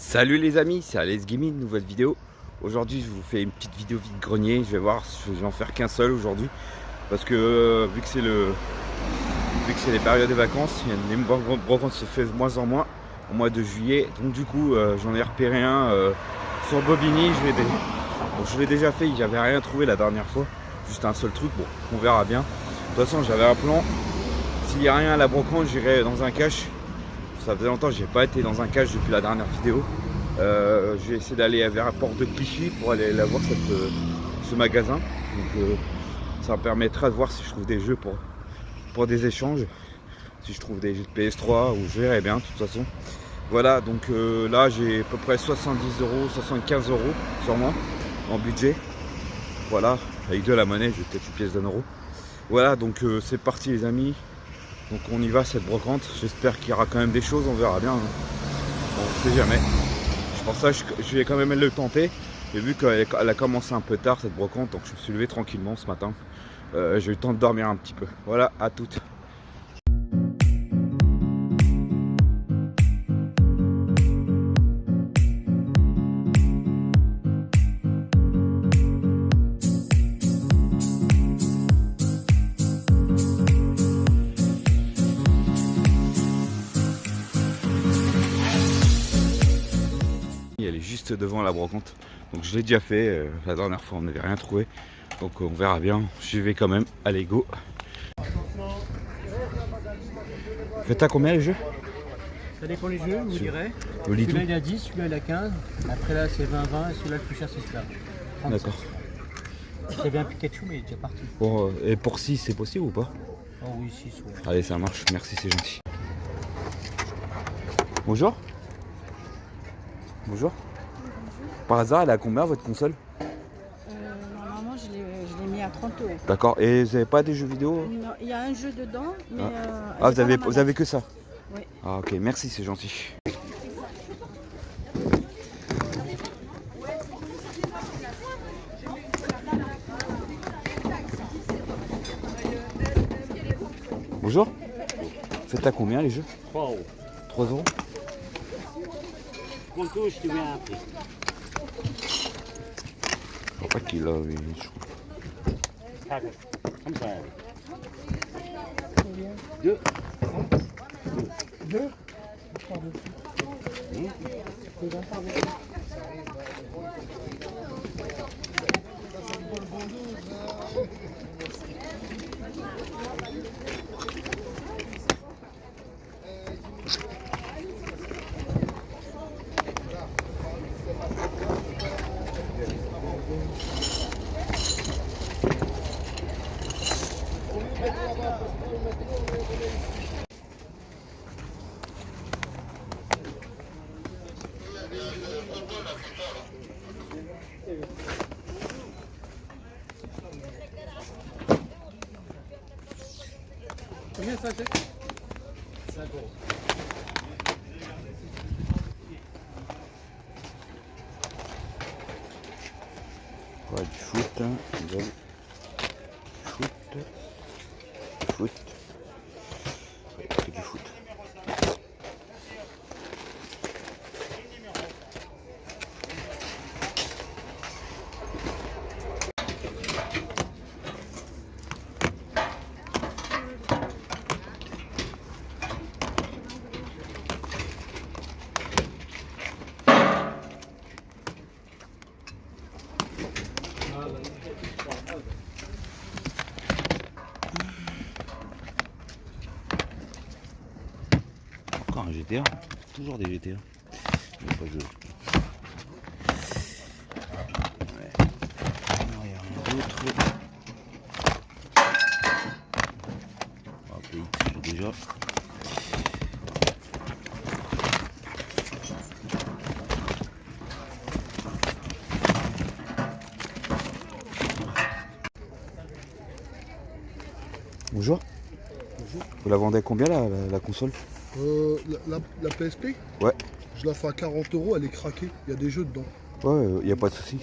Salut les amis, c'est Alex Gaming, nouvelle vidéo. Aujourd'hui je vous fais une petite vidéo vide-grenier. Je vais voir si je vais en faire qu'un seul aujourd'hui. Parce que vu que c'est les périodes de vacances, les brocantes se fait de moins en moins au mois de juillet. Donc du coup j'en ai repéré un sur Bobigny. Je l'ai déjà fait, j'avais rien trouvé la dernière fois. Juste un seul truc, bon on verra bien. De toute façon j'avais un plan. S'il n'y a rien à la brocante, j'irai dans un cache. Ça faisait longtemps que j'ai pas été dans un cache depuis la dernière vidéo. J'ai essayé d'aller vers la porte de Clichy pour aller la voir ce magasin. Donc ça me permettra de voir si je trouve des jeux pour des échanges. Si je trouve des jeux de PS3 ou je verrai bien de toute façon. Voilà, donc là j'ai à peu près 70 €, 75 € sur moi en budget. Voilà, avec de la monnaie, j'ai peut-être une pièce d'1 €. Voilà, donc c'est parti les amis. Donc on y va cette brocante, j'espère qu'il y aura quand même des choses, on verra bien. Bon, on sait jamais. Je pense que je vais quand même le tenter. J'ai vu qu'elle a commencé un peu tard cette brocante, donc je me suis levé tranquillement ce matin. J'ai eu le temps de dormir un petit peu. Voilà, à toutes. Elle est juste devant la brocante, donc je l'ai déjà fait. La dernière fois on n'avait rien trouvé, donc on verra bien. J'y vais quand même. Allez go. Faites à combien les jeux? Ça dépend les jeux, vous direz. Celui-là il a 10, celui-là il a 15. Après là c'est 20-20 et celui-là le plus cher c'est celui-là. D'accord. J'avais un Pikachu mais il est déjà parti. Et pour 6 c'est possible ou pas? Oh oui, 6. Ouais. Allez ça marche, merci, c'est gentil. Bonjour. Bonjour. Par hasard, elle est à combien votre console? Normalement, je l'ai mis à 30 €. D'accord. Et vous n'avez pas des jeux vidéo? Non, il y a un jeu dedans, mais vous avez que ça? Oui. Ah ok, merci, c'est gentil. Bonjour. Faites à combien les jeux? 3 €. 3 €. Quand touche, tu viens après. Je crois pas qu'il a. Comme ça. 2. 2. Combien ça c'est? 5 €. Ouais, du foot, hein. Foot. Ouais, que du foot. Encore un GTA, toujours des GTA. Il n'y a pas de jeu. Ouais. Non, il n'y a rien d'autre. Ok, j'ai déjà. Bonjour. Bonjour. Vous la vendez à combien la console? La PSP, Ouais. je la fais à 40 €, elle est craquée, il y a des jeux dedans. Ouais, il n'y a pas de souci.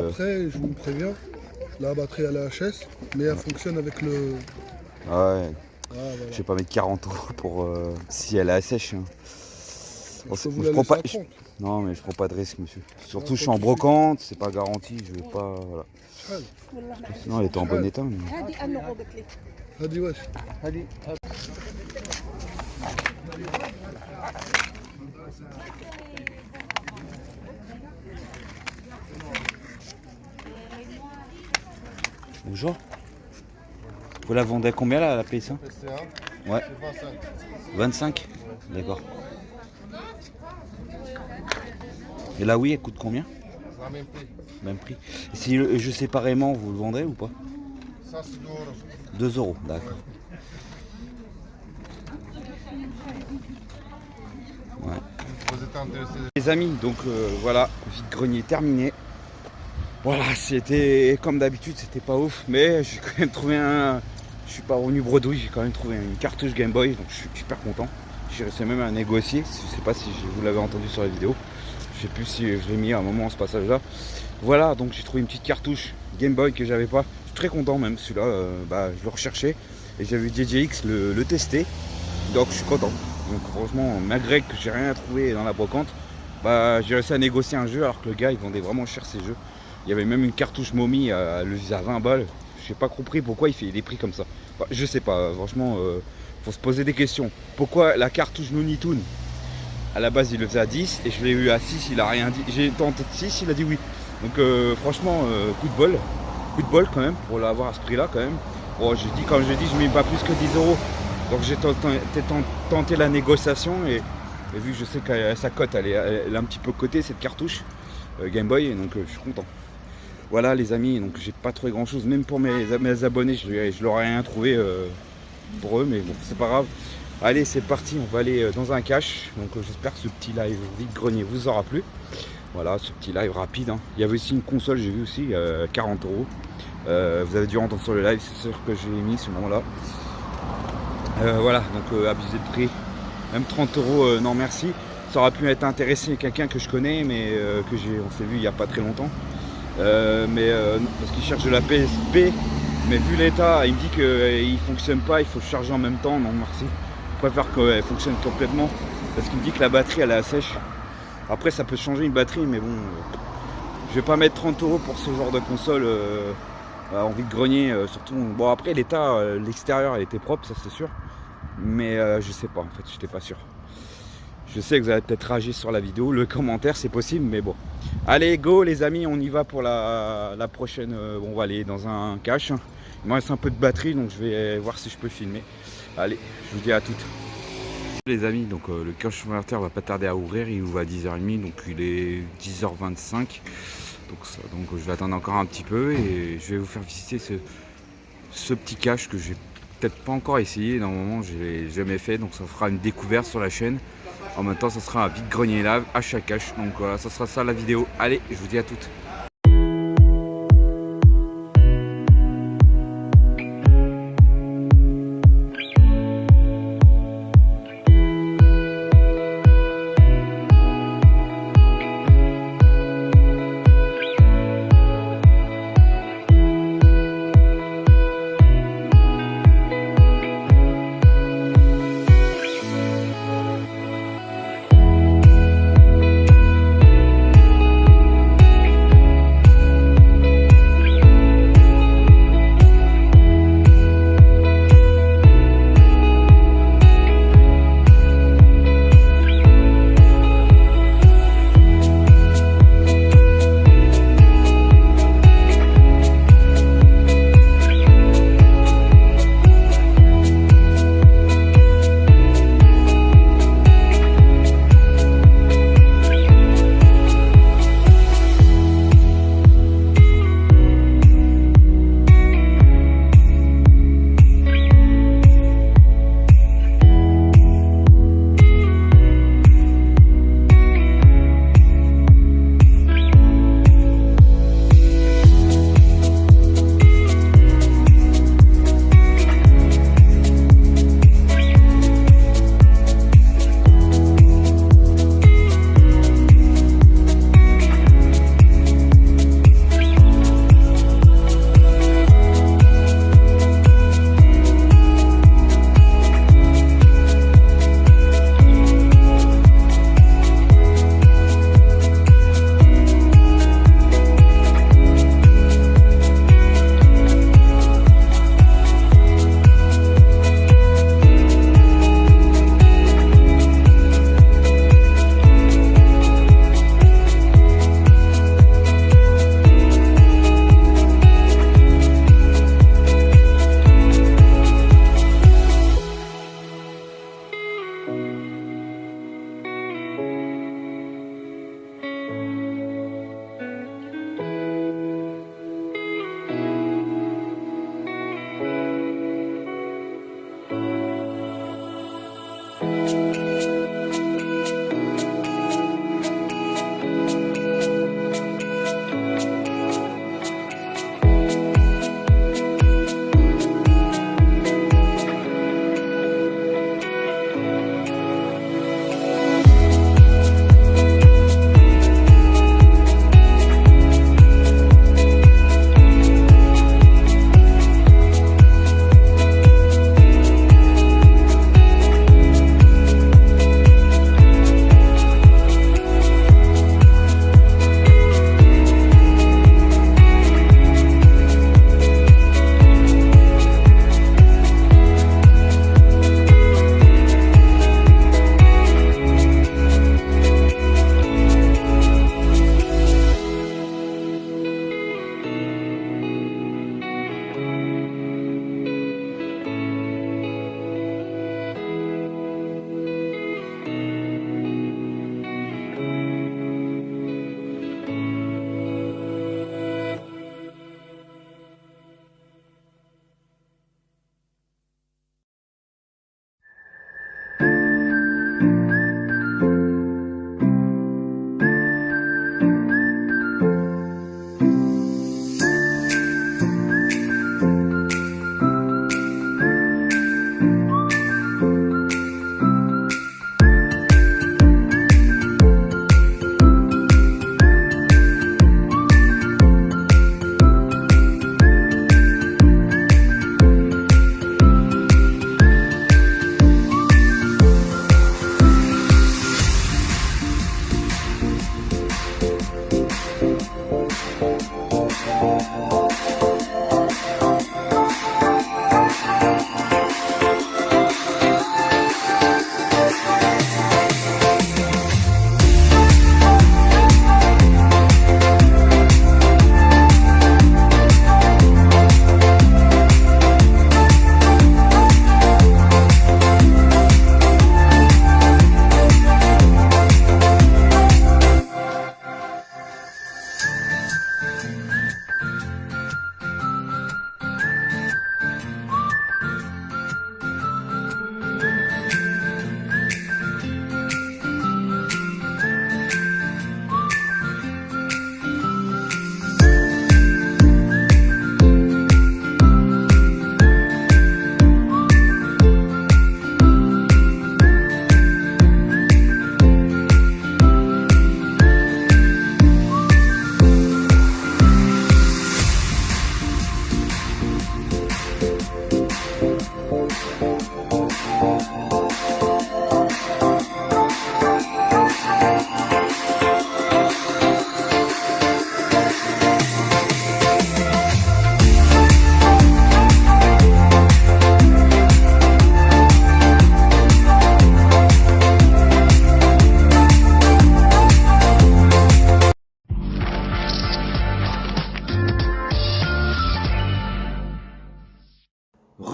Après, je vous préviens, la batterie à la HS, mais elle fonctionne avec le... Ah ouais. Ah, voilà. Je vais pas mettre 40 € pour si elle est sèche. Hein. Oh, Je peux vous je la prends laisser pas. à 30. Non, mais je prends pas de risque, monsieur. Surtout, Non, je suis en pas de brocante, c'est pas garanti, je vais pas. Voilà. شحال؟ Sinon, elle était en bon état. Mais... هادي واش؟ Bonjour. Vous la vendez à combien là, la PS1? Ouais. 25. D'accord. Et là, oui, elle coûte combien? Même prix. Et si je séparément, vous le vendrez ou pas? 2 €, d'accord. Ouais. Les amis, donc voilà, vide-grenier terminé. Voilà, c'était comme d'habitude, c'était pas ouf, mais j'ai quand même trouvé un. Je suis pas revenu bredouille, j'ai quand même trouvé une cartouche Game Boy, donc je suis super content. J'ai réussi même à négocier, je sais pas si vous l'avez entendu sur la vidéo. Je sais plus si je l'ai mis à un moment ce passage là. Voilà, donc j'ai trouvé une petite cartouche Game Boy que j'avais pas. Je suis très content même, celui-là, je le recherchais et j'ai vu DJX le tester, donc je suis content. Donc franchement, malgré que j'ai rien à trouver dans la brocante, j'ai réussi à négocier un jeu alors que le gars il vendait vraiment cher ses jeux. Il y avait même une cartouche momie à 20 balles. Je n'ai pas compris pourquoi il fait des prix comme ça. Enfin, je sais pas, franchement, faut se poser des questions. Pourquoi la cartouche Looney Tunes, à la base il le faisait à 10 et je l'ai eu à 6, il a rien dit. J'ai tenté de 6, il a dit oui. Donc franchement, coup de bol quand même pour l'avoir à ce prix là quand même. Bon, comme j'ai dit, je mets pas plus que 10 €. Donc j'ai tenté la négociation et vu que je sais que sa cote elle est un petit peu cotée cette cartouche Game Boy, et donc je suis content. Voilà les amis, donc j'ai pas trouvé grand chose, même pour mes abonnés, je leur ai rien trouvé pour eux, mais bon, c'est pas grave. Allez, c'est parti, on va aller dans un cache. Donc j'espère que ce petit live vide-grenier vous aura plu. Voilà, ce petit live rapide. Hein. Il y avait aussi une console, j'ai vu aussi, 40 €. Vous avez dû entendre sur le live, c'est sûr que j'ai mis ce moment-là. Voilà, donc abusé de prix. Même 30 €, non merci. Ça aurait pu être intéressé quelqu'un que je connais, mais on s'est vu il n'y a pas très longtemps. Parce qu'il cherche de la PSP, mais vu l'état, il me dit qu'il fonctionne pas, il faut charger en même temps. Non merci, je préfère qu'elle fonctionne complètement parce qu'il me dit que la batterie elle est sèche. Après ça peut changer une batterie, mais bon, je vais pas mettre 30 € pour ce genre de console en vide-grenier, surtout. Bon après l'état, l'extérieur elle était propre, ça c'est sûr, mais je sais pas en fait, j'étais pas sûr. Je sais que vous allez peut-être rager sur la vidéo, le commentaire c'est possible, mais bon. Allez, go les amis, on y va pour la prochaine. On va aller dans un cache. Il me reste un peu de batterie, donc je vais voir si je peux filmer. Allez, je vous dis à toutes. Les amis, donc le cache converteur va pas tarder à ouvrir, il ouvre à 10h30, donc il est 10h25. Donc je vais attendre encore un petit peu et je vais vous faire visiter ce petit cache que j'ai peut-être pas encore essayé. Normalement, je l'ai jamais fait, donc ça fera une découverte sur la chaîne. En même temps, ça sera un vide-grenier live à chaque cache. Donc voilà, ça sera ça la vidéo. Allez, je vous dis à toutes.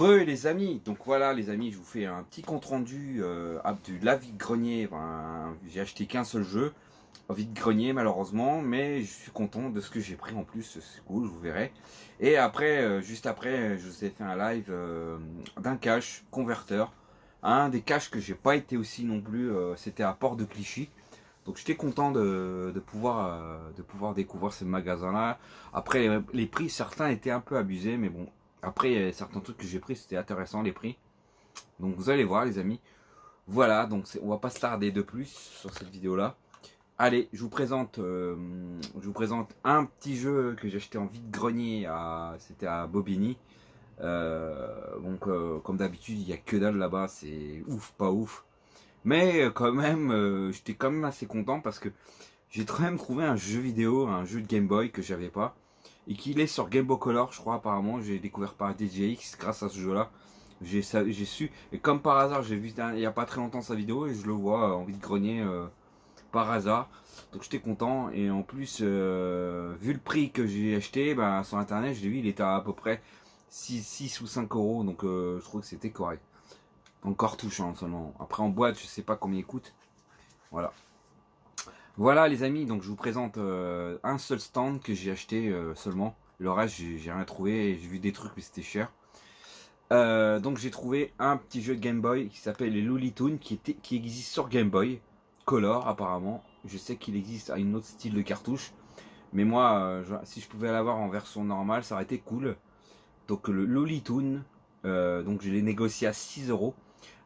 Les amis, donc voilà les amis, je vous fais un petit compte rendu de la vide-grenier. Enfin, j'ai acheté qu'un seul jeu, vide-grenier malheureusement, mais je suis content de ce que j'ai pris en plus, c'est cool, vous verrez. Et après, juste après, je vous ai fait un live d'un cache converteur. Un des caches que j'ai pas été aussi non plus, c'était à Port de Clichy. Donc j'étais content de pouvoir découvrir ce magasin-là. Après les prix, certains étaient un peu abusés, mais bon. Après, il y a certains trucs que j'ai pris, c'était intéressant les prix. Donc vous allez voir les amis. Voilà, donc on va pas se tarder de plus sur cette vidéo-là. Allez, je vous présente un petit jeu que j'ai acheté en vide-grenier. C'était à Bobigny. Comme d'habitude, il n'y a que dalle là-bas. C'est ouf, pas ouf. Mais quand même, j'étais quand même assez content parce que j'ai quand même trouvé un jeu vidéo, un jeu de Game Boy que j'avais pas. Et qu'il est sur Game Boy Color, je crois, apparemment. J'ai découvert par DJX grâce à ce jeu-là. J'ai su. Et comme par hasard, j'ai vu il n'y a pas très longtemps sa vidéo et je le vois en vide-grenier par hasard. Donc j'étais content. Et en plus, vu le prix que j'ai acheté, bah, sur internet, je l'ai vu, il était à peu près 6 ou 5 euros. Donc je trouve que c'était correct. Encore touchant seulement. Après en boîte, je sais pas combien il coûte. Voilà. Voilà les amis, donc je vous présente un seul stand que j'ai acheté seulement. Le reste j'ai rien trouvé, j'ai vu des trucs mais c'était cher. Donc j'ai trouvé un petit jeu de Game Boy qui s'appelle les Looney Tunes qui existe sur Game Boy Color apparemment. Je sais qu'il existe à une autre style de cartouche. Mais moi, si je pouvais l'avoir en version normale, ça aurait été cool. Donc le Looney Tunes, donc je l'ai négocié à 6 euros.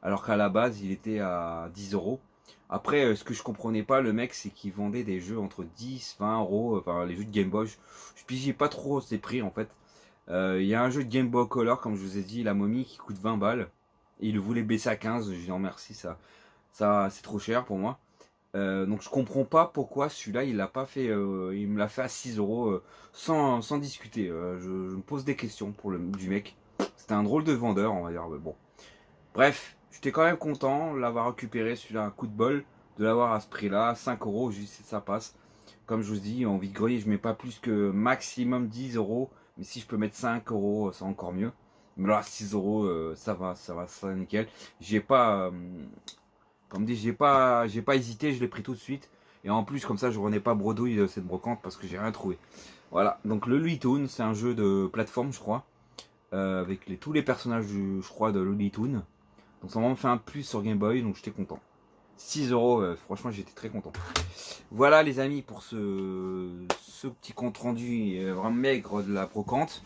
Alors qu'à la base il était à 10 euros. Après, ce que je comprenais pas, le mec, c'est qu'il vendait des jeux entre 10, 20 euros, enfin les jeux de Game Boy. Je pigeais pas trop ces prix en fait. Il y a un jeu de Game Boy Color, comme je vous ai dit, la momie, qui coûte 20 balles. Et il le voulait baisser à 15, je dis non merci, ça c'est trop cher pour moi. Donc je comprends pas pourquoi celui-là il l'a pas fait, il me l'a fait à 6 euros sans discuter. Je me pose des questions pour du mec. C'était un drôle de vendeur, on va dire, mais bon. Bref. J'étais quand même content de l'avoir récupéré, celui-là, un coup de bol, de l'avoir à ce prix-là, 5 euros, juste ça passe. Comme je vous dis, en vide-grenier, je mets pas plus que maximum 10 euros, mais si je peux mettre 5 euros, c'est encore mieux. Mais là, 6 euros, ça va, nickel. J'ai pas, comme dit, j'ai pas hésité, je l'ai pris tout de suite. Et en plus, comme ça, je renais pas bredouille de cette brocante parce que j'ai rien trouvé. Voilà, donc le Looney Tunes, c'est un jeu de plateforme, je crois, avec tous les personnages, je crois, de Looney Tunes. Donc ça m'a fait un plus sur Game Boy, donc j'étais content. 6 euros, franchement j'étais très content. Voilà les amis pour ce petit compte rendu vraiment maigre de la brocante.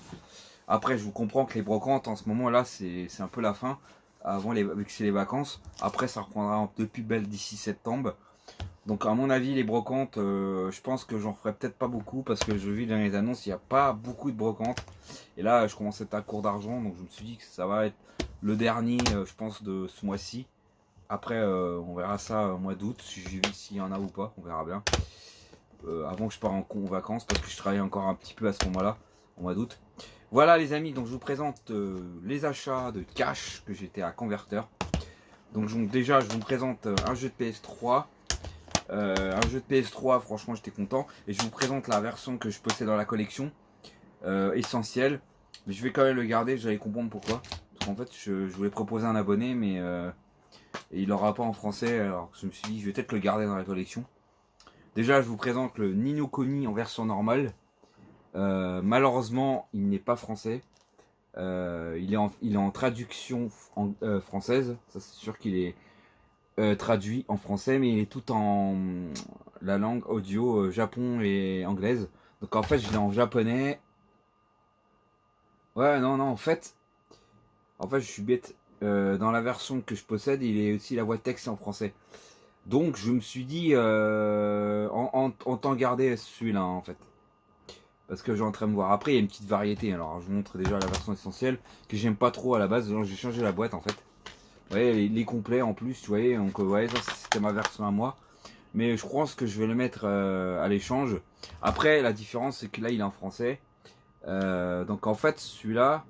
Après je vous comprends que les brocantes en ce moment là c'est un peu la fin. Avant vu que c'est les vacances. Après ça reprendra de plus belle d'ici septembre. Donc à mon avis les brocantes, je pense que j'en ferai peut-être pas beaucoup parce que je vis dans les annonces, il n'y a pas beaucoup de brocantes. Et là je commence à être à court d'argent, donc je me suis dit que ça va être le dernier je pense de ce mois-ci. Après on verra ça au mois d'août, s'il y en a ou pas, on verra bien. Avant que je pars en vacances parce que je travaille encore un petit peu à ce moment-là, au mois d'août. Voilà les amis, donc je vous présente les achats de cash que j'étais à converteur. Donc déjà je vous présente un jeu de PS3. Un jeu de PS3, franchement j'étais content. Et je vous présente la version que je possède dans la collection, essentielle. Mais je vais quand même le garder, vous allez comprendre pourquoi. Parce qu'en fait je voulais proposer un abonné mais il l'aura pas en français. Alors je me suis dit je vais peut-être le garder dans la collection. Déjà je vous présente le Ni no Kuni en version normale. Malheureusement il n'est pas français. Il est en traduction française. Ça c'est sûr qu'il est traduit en français, mais il est tout en la langue audio japon et anglaise. Donc en fait je l'ai en japonais. Ouais non en fait je suis bête. Dans la version que je possède il est aussi la voix de texte en français. Donc je me suis dit en temps garder celui-là en fait. Parce que j'ai en train de voir. Après il y a une petite variété. Alors je vous montre déjà la version essentielle que j'aime pas trop à la base. Donc j'ai changé la boîte en fait. Vous voyez les complets en plus, tu voyez. Donc ouais, ça c'était ma version à moi. Mais je pense que je vais le mettre à l'échange. Après la différence c'est que là il est en français. Donc en fait celui-là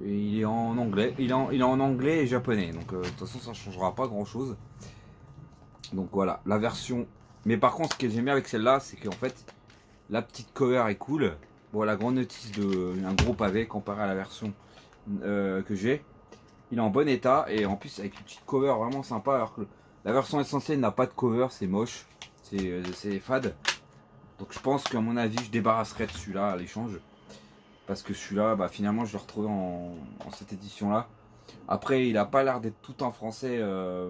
il est en anglais. Il est en anglais et japonais. Donc de toute façon ça changera pas grand chose. Donc voilà la version. Mais par contre ce que j'aime bien avec celle-là c'est qu'en fait la petite cover est cool. Bon la grande notice de un gros pavé comparé à la version que j'ai. Il est en bon état et en plus avec une petite cover vraiment sympa. Alors que la version essentielle n'a pas de cover, c'est moche, c'est fade. Donc je pense qu'à mon avis je débarrasserai de celui-là à l'échange. Parce que celui-là, bah, finalement je l'ai retrouvé en cette édition là. Après il a pas l'air d'être tout en français,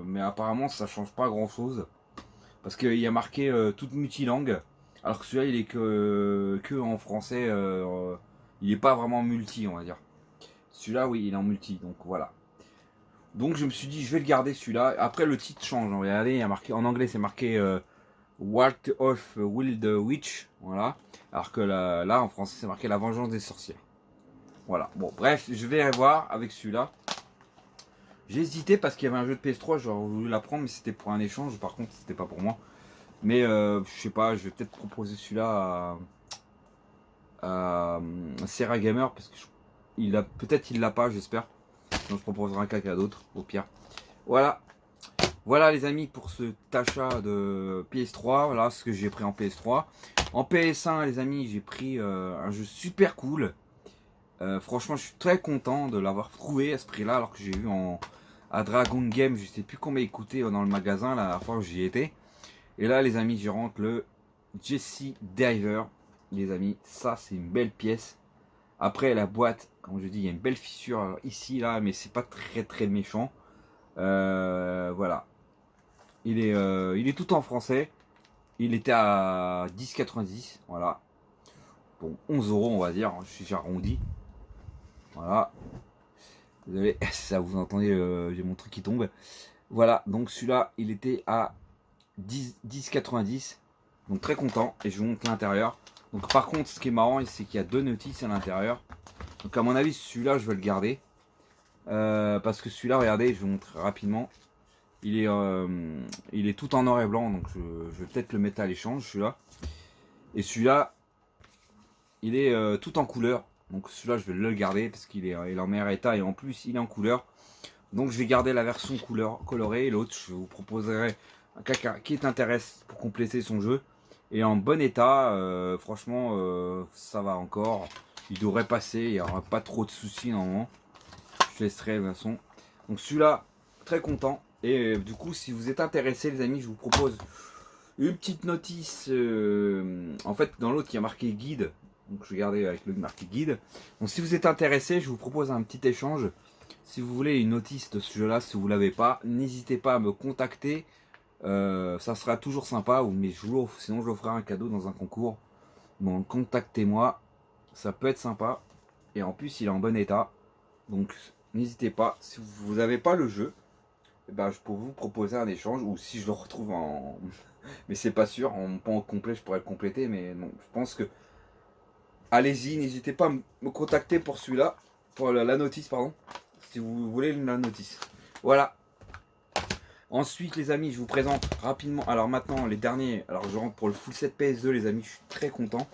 mais apparemment ça change pas grand chose. Parce qu'il y a marqué toute multilangue. Alors que celui-là il est que en français, il est pas vraiment multi on va dire. Celui-là oui il est en multi, donc voilà. Donc je me suis dit je vais le garder celui-là. Après le titre change, regardez, il y a marqué, en anglais c'est marqué Walk of Wild Witch, voilà. Alors que là en français c'est marqué La Vengeance des Sorcières. Voilà, bon bref, je vais voir avec celui-là. J'ai hésité parce qu'il y avait un jeu de PS3, j'aurais voulu la prendre mais c'était pour un échange, par contre c'était pas pour moi. Mais je sais pas, je vais peut-être proposer celui-là à Serra Gamer parce que peut-être il l'a pas, j'espère. Donc je proposerai un caca d'autre au pire. Voilà. Voilà les amis pour cet achat de PS3. Voilà ce que j'ai pris en PS3. En PS1 les amis j'ai pris un jeu super cool. Franchement je suis très content de l'avoir trouvé à ce prix là. Alors que j'ai vu à Dragon Game, je sais plus combien il coûtait dans le magasin la dernière fois que j'y étais. Et là les amis je rentre le Jesse Diver. Les amis ça c'est une belle pièce. Après la boîte, comme je dis, il y a une belle fissure ici, là, mais c'est pas très méchant. Voilà. Il est tout en français. Il était à 10,90. Voilà. Bon, 11 euros, on va dire. J'ai arrondi. Voilà. Désolé, ça vous entendez, j'ai mon truc qui tombe. Voilà, donc celui-là, il était à 10,90. Donc très content. Et je vous montre l'intérieur. Donc par contre, ce qui est marrant, c'est qu'il y a deux notices à l'intérieur. Donc à mon avis, celui-là, je vais le garder. Parce que celui-là, regardez, je vous montre rapidement. Il est tout en noir et blanc, donc je vais peut-être le mettre à l'échange, celui-là. Et celui-là, il est tout en couleur. Donc celui-là, je vais le garder parce qu'il est en meilleur état et en plus, il est en couleur. Donc je vais garder la version colorée et l'autre, je vous proposerai un caca qui t'intéresse pour compléter son jeu. Et en bon état, franchement, ça va encore. Il devrait passer, il n'y aura pas trop de soucis normalement. Je laisserai de toute façon. Donc celui-là, très content. Et du coup, si vous êtes intéressés les amis, je vous propose une petite notice. En fait, dans l'autre, il y a marqué guide. Donc je vais garder avec le marqué guide. Donc si vous êtes intéressés, je vous propose un petit échange. Si vous voulez une notice de ce jeu-là, si vous ne l'avez pas, n'hésitez pas à me contacter. Ça sera toujours sympa, mais sinon je vous ferai un cadeau dans un concours. Donc contactez-moi, ça peut être sympa. Et en plus il est en bon état. Donc n'hésitez pas, si vous n'avez pas le jeu, ben, je peux vous proposer un échange. Ou si je le retrouve en... mais c'est pas sûr, en pas en complet, je pourrais le compléter. Mais non, je pense que... Allez-y, n'hésitez pas à me contacter pour celui-là. Pour la notice, pardon. Si vous voulez la notice. Voilà. Ensuite les amis, je vous présente rapidement. Alors maintenant les derniers. Alors je rentre pour le full set PS2 les amis, je suis très content.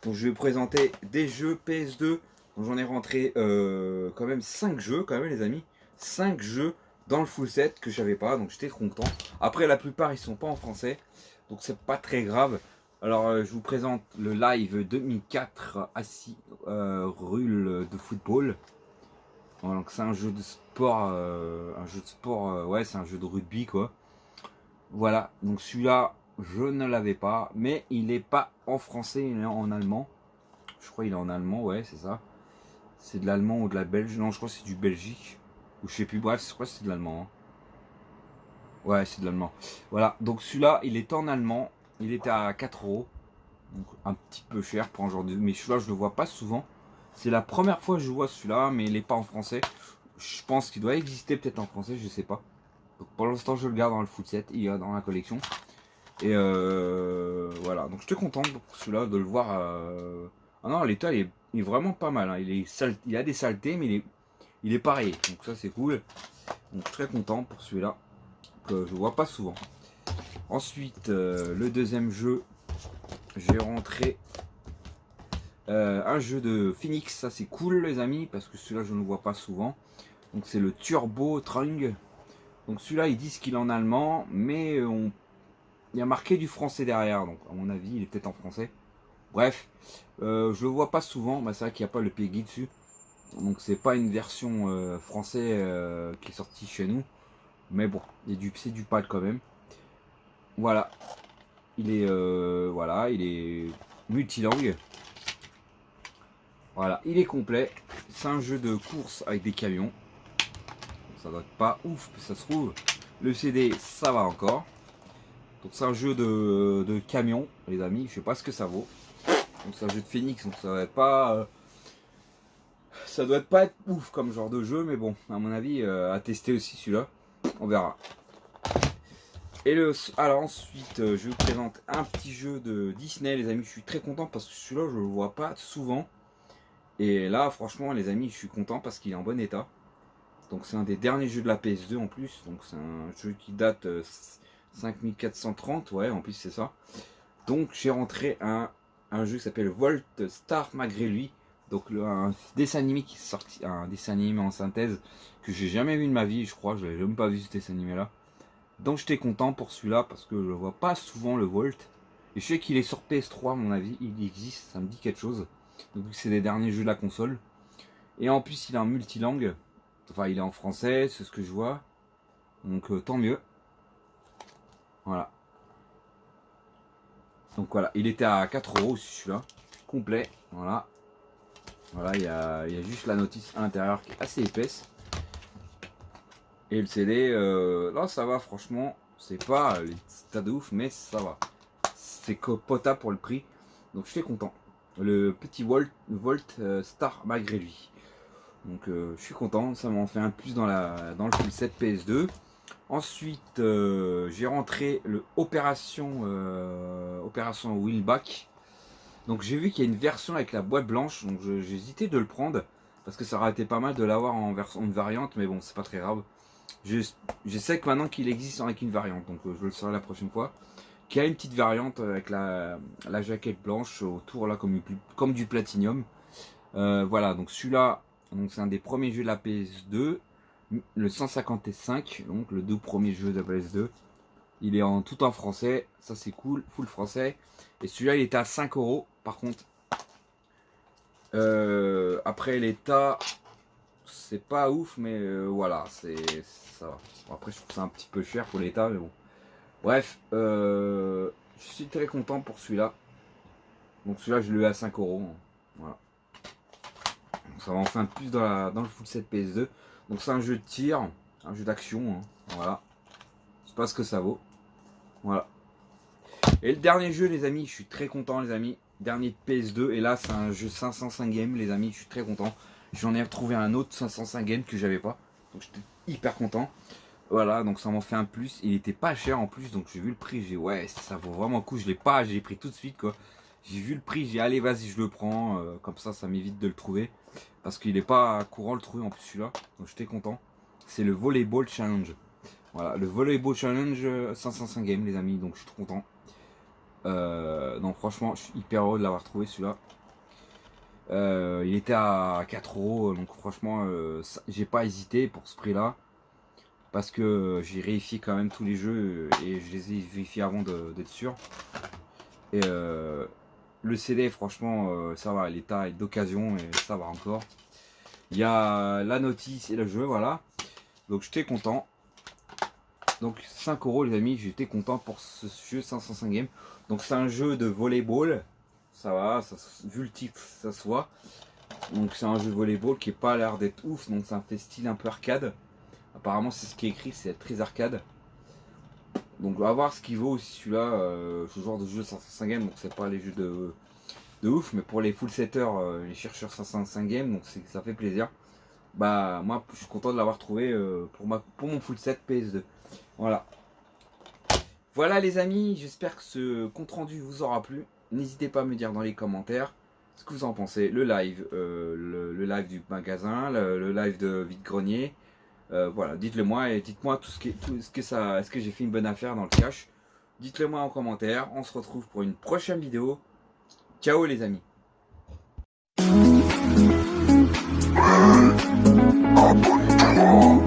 Donc je vais vous présenter des jeux PS2. Donc j'en ai rentré quand même 5 jeux quand même les amis. 5 jeux dans le full set que j'avais pas. Donc j'étais content. Après la plupart ils sont pas en français. Donc c'est pas très grave. Alors je vous présente le live 2004 assis rule de football. Voilà, donc c'est un jeu de sport, ouais c'est un jeu de rugby quoi. Voilà, donc celui-là je ne l'avais pas, mais il n'est pas en français, il est en allemand. Je crois qu'il est en allemand, ouais c'est ça. C'est de l'allemand ou de la belge, non je crois que c'est du belgique. Ou je sais plus, bref je crois que c'est de l'allemand. Hein. Ouais c'est de l'allemand. Voilà, donc celui-là il est en allemand, il était à 4 euros. Donc un petit peu cher pour un genre de... Mais celui-là je le vois pas souvent. C'est la première fois que je vois celui-là, mais il n'est pas en français. Je pense qu'il doit exister peut-être en français, je sais pas. Donc pour l'instant, je le garde dans le full set, il est dans la collection. Et voilà, donc j'étais content pour celui-là de le voir. Ah non, l'état il est vraiment pas mal. Hein. Il a des saletés, mais il est pareil. Donc ça, c'est cool. Donc très content pour celui-là, que je vois pas souvent. Ensuite, le deuxième jeu, j'ai rentré. Un jeu de Phoenix, ça c'est cool les amis, parce que celui-là je ne le vois pas souvent. Donc c'est le Turbo Trung. Donc celui-là ils disent qu'il est en allemand, mais il y a marqué du français derrière, donc à mon avis il est peut-être en français. Bref, je le vois pas souvent, bah, c'est vrai qu'il n'y a pas le PEGI dessus. Donc c'est pas une version française qui est sortie chez nous. Mais bon, c'est du pad quand même. Voilà. Il est multilangue. Voilà, il est complet. C'est un jeu de course avec des camions. Ça doit être pas ouf, ça se trouve. Le CD, ça va encore. Donc c'est un jeu de camion, les amis. Je sais pas ce que ça vaut. Donc c'est un jeu de Phoenix, donc ça doit être pas... ça doit pas être ouf comme genre de jeu, mais bon, à mon avis, à tester aussi celui-là. On verra. Et alors ensuite, je vous présente un petit jeu de Disney, les amis. Je suis très content parce que celui-là, je le vois pas souvent. Et là, franchement, les amis, je suis content parce qu'il est en bon état. Donc c'est un des derniers jeux de la PS2 en plus. Donc c'est un jeu qui date 5430, ouais, en plus c'est ça. Donc j'ai rentré un jeu qui s'appelle Volt Star malgré lui. Donc un dessin animé qui est sorti, un dessin animé en synthèse que j'ai jamais vu de ma vie, je crois. Je n'avais même pas vu ce dessin animé là. Donc j'étais content pour celui-là parce que je le vois pas souvent le Volt. Et je sais qu'il est sur PS3 à mon avis, il existe, ça me dit quelque chose. Donc c'est les derniers jeux de la console. Et en plus il est en multilangue. Enfin il est en français, c'est ce que je vois. Donc tant mieux. Voilà. Donc voilà, il était à 4 € celui-là. Complet. Voilà. Voilà, il y a juste la notice à l'intérieur qui est assez épaisse. Et le CD, là ça va franchement. C'est pas les tas de ouf, mais ça va. C'est potable pour le prix. Donc je suis content. Le petit Volt Star malgré lui. Donc je suis content, ça m'en fait un plus dans le full set PS2. Ensuite j'ai rentré le Opération Wheelback. Donc j'ai vu qu'il y a une version avec la boîte blanche, donc j'ai hésité de le prendre parce que ça aurait été pas mal de l'avoir en variante, mais bon c'est pas très grave. Je sais que maintenant qu'il existe avec une variante, donc je le saurai la prochaine fois. Qui a une petite variante avec la jaquette blanche autour là comme du platinium. Voilà, donc celui-là, c'est un des premiers jeux de la PS2, le 155, donc le 2 premiers jeux de la PS2. Il est tout en français, ça c'est cool, full français. Et celui-là il était à 5 € par contre. Après l'état, c'est pas ouf, mais voilà, ça va. Après je trouve ça un petit peu cher pour l'état, mais bon. Bref, je suis très content pour celui-là. Donc celui-là je le ai à 5 €. Hein. Voilà. Donc ça va en faire un plus dans le full set PS2. Donc c'est un jeu de tir, un jeu d'action. Hein. Voilà. Je sais pas ce que ça vaut. Voilà. Et le dernier jeu les amis, je suis très content les amis. Dernier PS2. Et là c'est un jeu 505 game les amis, je suis très content. J'en ai retrouvé un autre 505 game que j'avais pas. Donc j'étais hyper content. Voilà, donc ça m'en fait un plus. Il était pas cher en plus, donc j'ai vu le prix. J'ai ouais, ça vaut vraiment le coup. Je l'ai pas, j'ai pris tout de suite quoi. J'ai vu le prix, j'ai allez vas-y je le prends. Comme ça m'évite de le trouver. Parce qu'il est pas courant le trouver en plus celui-là. Donc j'étais content. C'est le Volleyball Challenge. Voilà, le Volleyball Challenge 505 game les amis, donc je suis trop content. Donc franchement, je suis hyper heureux de l'avoir trouvé celui-là. Il était à 4 €, donc franchement, j'ai pas hésité pour ce prix-là. Parce que j'ai vérifié quand même tous les jeux et je les ai vérifiés avant d'être sûr. Et le CD, franchement, ça va, l'état est d'occasion et ça va encore. Il y a la notice et le jeu, voilà. Donc j'étais content. Donc 5 € les amis, j'étais content pour ce jeu 505 game. Donc c'est un jeu de volleyball. Ça va, vu le titre, ça se voit. Donc c'est un jeu de volleyball qui est pas l'air d'être ouf. Donc ça fait style un peu arcade. Apparemment c'est ce qui est écrit, c'est très arcade. Donc on va voir ce qu'il vaut aussi celui-là. Ce genre de jeu 505 game. Donc c'est pas les jeux de ouf. Mais pour les full setters, les chercheurs 505 game. Donc ça fait plaisir. Bah moi je suis content de l'avoir trouvé pour mon full set PS2. Voilà. Voilà les amis, j'espère que ce compte rendu vous aura plu. N'hésitez pas à me dire dans les commentaires ce que vous en pensez. Le live, le live du magasin, le live de vide-grenier. Voilà, dites-le moi et dites-moi est-ce que j'ai fait une bonne affaire dans le cash. Dites-le moi en commentaire. On se retrouve pour une prochaine vidéo. Ciao les amis. Abonne-toi.